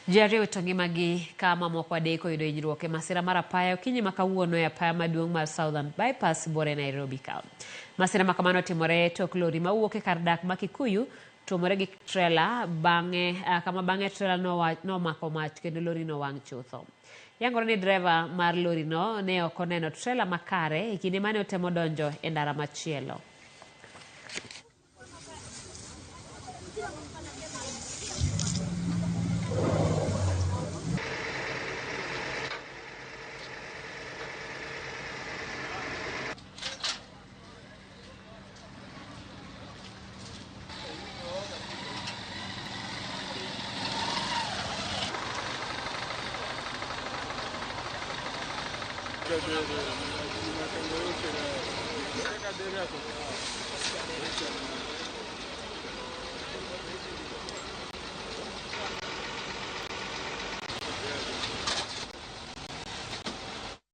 Jariyo tongimagi kama moko adeko yudo hinyruok e masira mar apaya okinyi ma kawuono e apaya maduong' mar Southern Bypass bore Nairobi Town. Masira ma kamano timore tok lori mawuok e kar dak ma Kikuyu tuomore gi trela bang'e trela nomako mach kendo lori no wang' chutho. Yangore ni driver mar lori no ne ok oneno trela makare e kinde mane otemo donjo e ndara machielo.